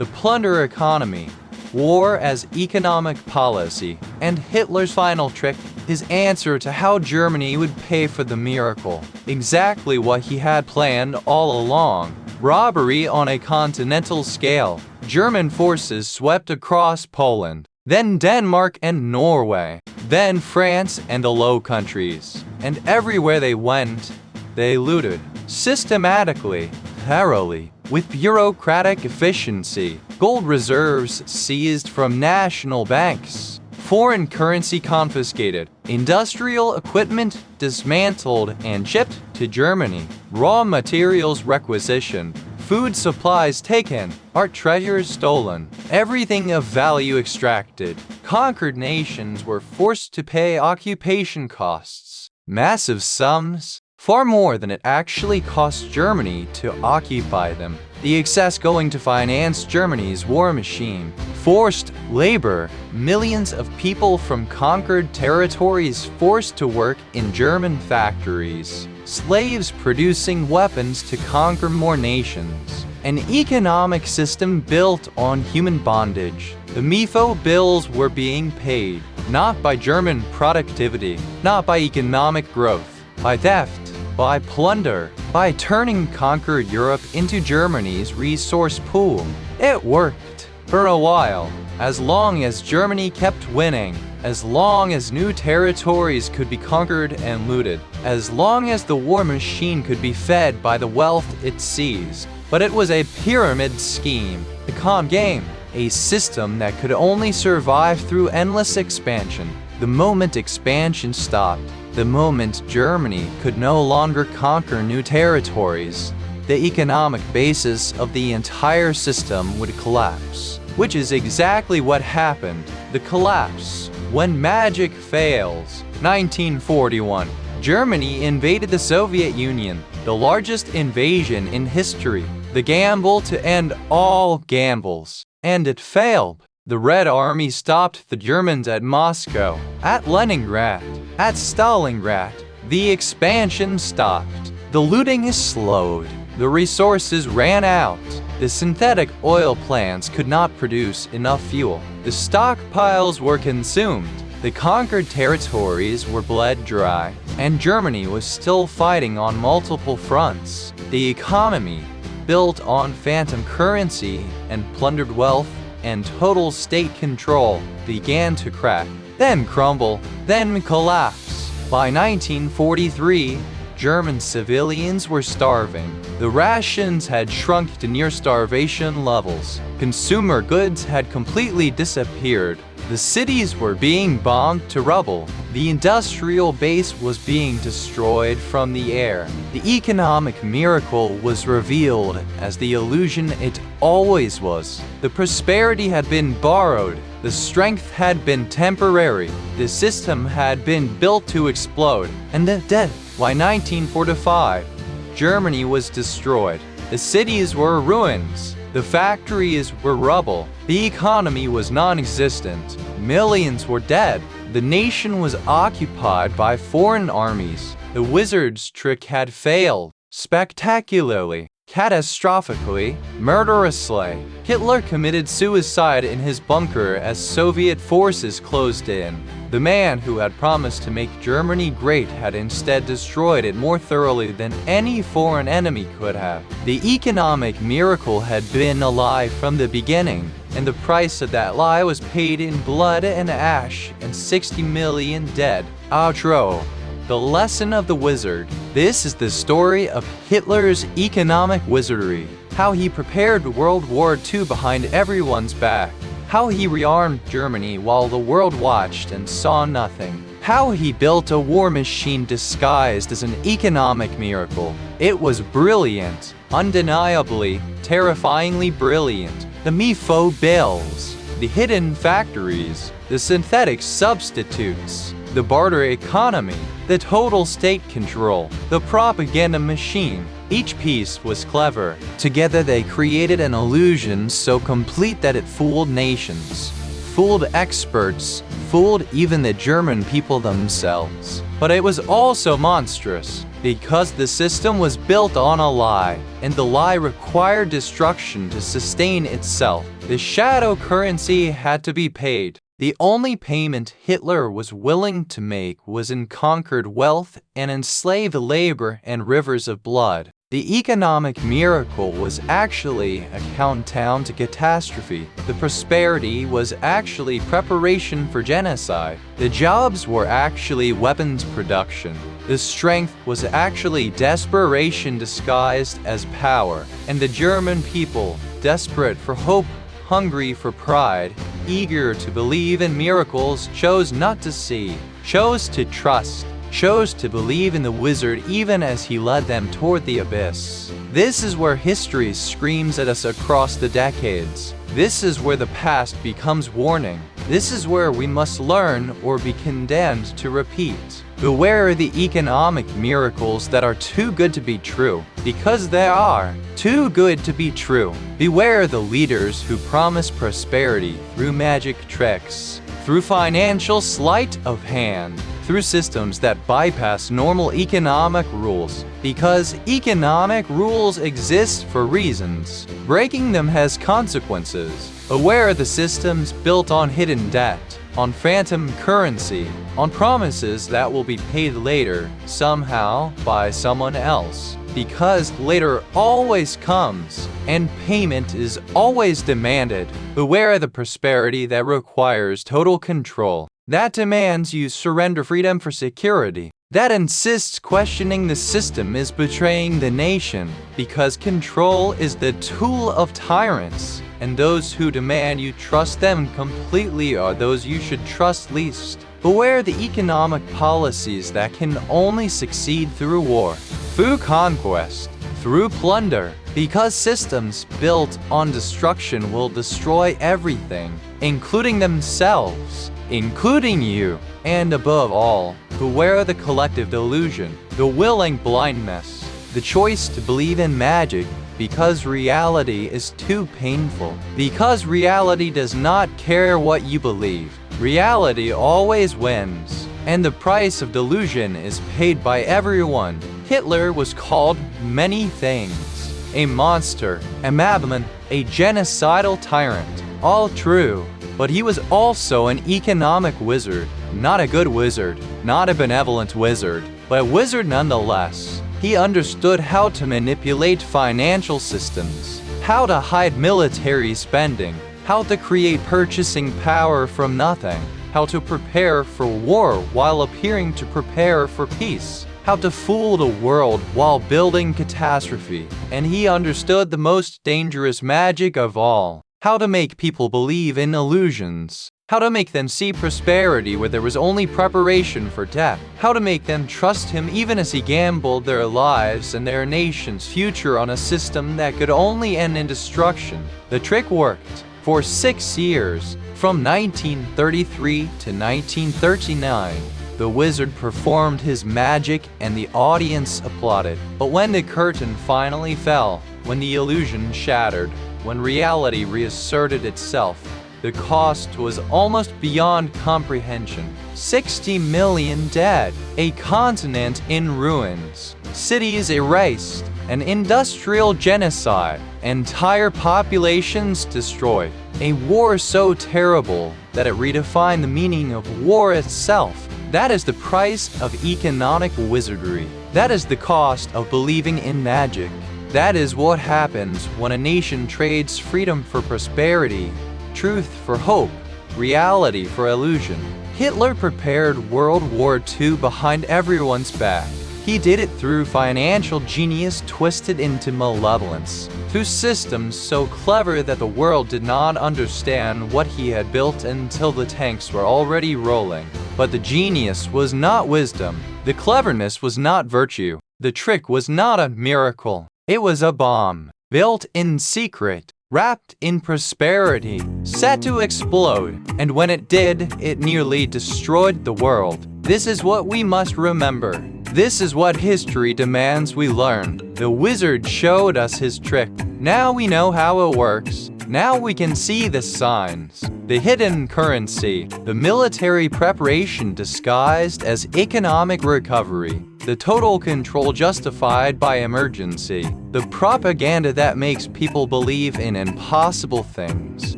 The Plunder Economy, war as economic policy, and Hitler's final trick, his answer to how Germany would pay for the miracle. Exactly what he had planned all along. Robbery on a continental scale. German forces swept across Poland, then Denmark and Norway, then France and the Low Countries. And everywhere they went, they looted. Systematically, thoroughly, with bureaucratic efficiency. Gold reserves seized from national banks. Foreign currency confiscated. Industrial equipment dismantled and shipped to Germany. Raw materials requisitioned. Food supplies taken. Art treasures stolen. Everything of value extracted. Conquered nations were forced to pay occupation costs. Massive sums. Far more than it actually cost Germany to occupy them. The excess going to finance Germany's war machine. Forced labor. Millions of people from conquered territories forced to work in German factories. Slaves producing weapons to conquer more nations. An economic system built on human bondage. The MEFO Bills were being paid, not by German productivity, not by economic growth, by theft, by plunder, by turning conquered Europe into Germany's resource pool. It worked for a while, as long as Germany kept winning, as long as new territories could be conquered and looted, as long as the war machine could be fed by the wealth it seized. But it was a pyramid scheme, a con game, a system that could only survive through endless expansion. The moment expansion stopped, the moment Germany could no longer conquer new territories, the economic basis of the entire system would collapse. Which is exactly what happened. The collapse. When magic fails. 1941. Germany invaded the Soviet Union, the largest invasion in history. The gamble to end all gambles. And it failed. The Red Army stopped the Germans at Moscow, at Leningrad, at Stalingrad. The expansion stopped. The looting is slowed. The resources ran out. The synthetic oil plants could not produce enough fuel. The stockpiles were consumed. The conquered territories were bled dry. And Germany was still fighting on multiple fronts. The economy, built on phantom currency and plundered wealth and total state control, began to crack, then crumble, then collapse. By 1943, German civilians were starving. The rations had shrunk to near starvation levels. Consumer goods had completely disappeared. The cities were being bombed to rubble. The industrial base was being destroyed from the air. The economic miracle was revealed as the illusion it always was. The prosperity had been borrowed. The strength had been temporary. The system had been built to explode. And the death. By 1945, Germany was destroyed. The cities were ruins. The factories were rubble. The economy was non-existent. Millions were dead. The nation was occupied by foreign armies. The wizard's trick had failed. Spectacularly, catastrophically, murderously. Hitler committed suicide in his bunker as Soviet forces closed in. The man who had promised to make Germany great had instead destroyed it more thoroughly than any foreign enemy could have. The economic miracle had been a lie from the beginning, and the price of that lie was paid in blood and ash and 60 million dead. Outro. The lesson of the wizard. This is the story of Hitler's economic wizardry. How he prepared World War II behind everyone's back. How he rearmed Germany while the world watched and saw nothing. How he built a war machine disguised as an economic miracle. It was brilliant, undeniably, terrifyingly brilliant. The MEFO Bills, the hidden factories, the synthetic substitutes, the barter economy, the total state control, the propaganda machine. Each piece was clever. Together they created an illusion so complete that it fooled nations. fooled experts, fooled even the German people themselves. But it was also monstrous, because the system was built on a lie, and the lie required destruction to sustain itself. The shadow currency had to be paid. The only payment Hitler was willing to make was in conquered wealth and enslaved labor and rivers of blood. The economic miracle was actually a countdown to catastrophe. The prosperity was actually preparation for genocide. The jobs were actually weapons production. The strength was actually desperation disguised as power. And the German people, desperate for hope, hungry for pride, eager to believe in miracles, chose not to see, chose to trust, chose to believe in the wizard even as he led them toward the abyss. This is where history screams at us across the decades. This is where the past becomes warning. This is where we must learn or be condemned to repeat. Beware the economic miracles that are too good to be true, because they are too good to be true. Beware the leaders who promise prosperity through magic tricks, through financial sleight of hand, through systems that bypass normal economic rules, because economic rules exist for reasons. Breaking them has consequences. Beware the systems built on hidden debt, on phantom currency, on promises that will be paid later, somehow, by someone else. Because later always comes, and payment is always demanded. Beware the prosperity that requires total control, that demands you surrender freedom for security, that insists questioning the system is betraying the nation, because control is the tool of tyrants, and those who demand you trust them completely are those you should trust least. Beware the economic policies that can only succeed through war, through conquest, through plunder, because systems built on destruction will destroy everything, including themselves, including you. And above all, beware the collective delusion, the willing blindness, the choice to believe in magic because reality is too painful, because reality does not care what you believe. Reality always wins, and the price of delusion is paid by everyone. Hitler was called many things: a monster, a madman, a genocidal tyrant. All true, but he was also an economic wizard. Not a good wizard, not a benevolent wizard, but a wizard nonetheless. He understood how to manipulate financial systems, how to hide military spending, how to create purchasing power from nothing, how to prepare for war while appearing to prepare for peace, how to fool the world while building catastrophe. And he understood the most dangerous magic of all, how to make people believe in illusions, how to make them see prosperity where there was only preparation for death, how to make them trust him even as he gambled their lives and their nation's future on a system that could only end in destruction. The trick worked. For 6 years, from 1933 to 1939, the wizard performed his magic and the audience applauded. But when the curtain finally fell, when the illusion shattered, when reality reasserted itself, the cost was almost beyond comprehension. 60 million dead, a continent in ruins, cities erased, an industrial genocide, entire populations destroyed. A war so terrible that it redefined the meaning of war itself. That is the price of economic wizardry. That is the cost of believing in magic. That is what happens when a nation trades freedom for prosperity, truth for hope, reality for illusion. Hitler prepared World War II behind everyone's back. He did it through financial genius twisted into malevolence, through systems so clever that the world did not understand what he had built until the tanks were already rolling. But the genius was not wisdom. The cleverness was not virtue. The trick was not a miracle. It was a bomb, built in secret, wrapped in prosperity, set to explode, and when it did, it nearly destroyed the world. This is what we must remember. This is what history demands we learn. The wizard showed us his trick. Now we know how it works. Now we can see the signs. The hidden currency, the military preparation disguised as economic recovery, the total control justified by emergency, the propaganda that makes people believe in impossible things.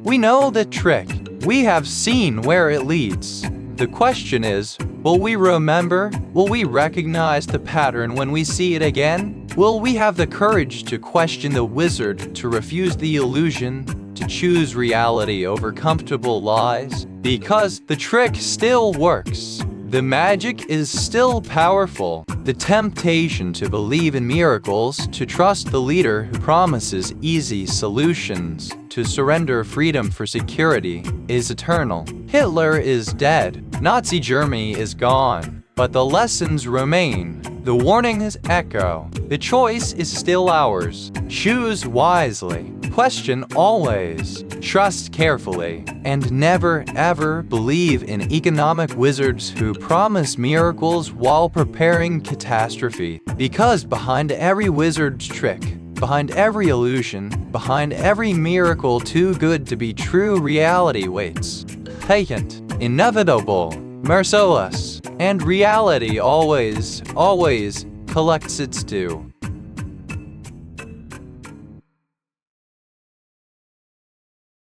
We know the trick. We have seen where it leads. The question is, will we remember? Will we recognize the pattern when we see it again? Will we have the courage to question the wizard, to refuse the illusion, to choose reality over comfortable lies? Because the trick still works. The magic is still powerful. The temptation to believe in miracles, to trust the leader who promises easy solutions, to surrender freedom for security, is eternal. Hitler is dead. Nazi Germany is gone. But the lessons remain. The warnings echo. The choice is still ours. Choose wisely. Question always. Trust carefully. And never ever believe in economic wizards who promise miracles while preparing catastrophe. Because behind every wizard's trick, behind every illusion, behind every miracle too good to be true, reality waits. Patent, inevitable, merciless, and reality always collects its due.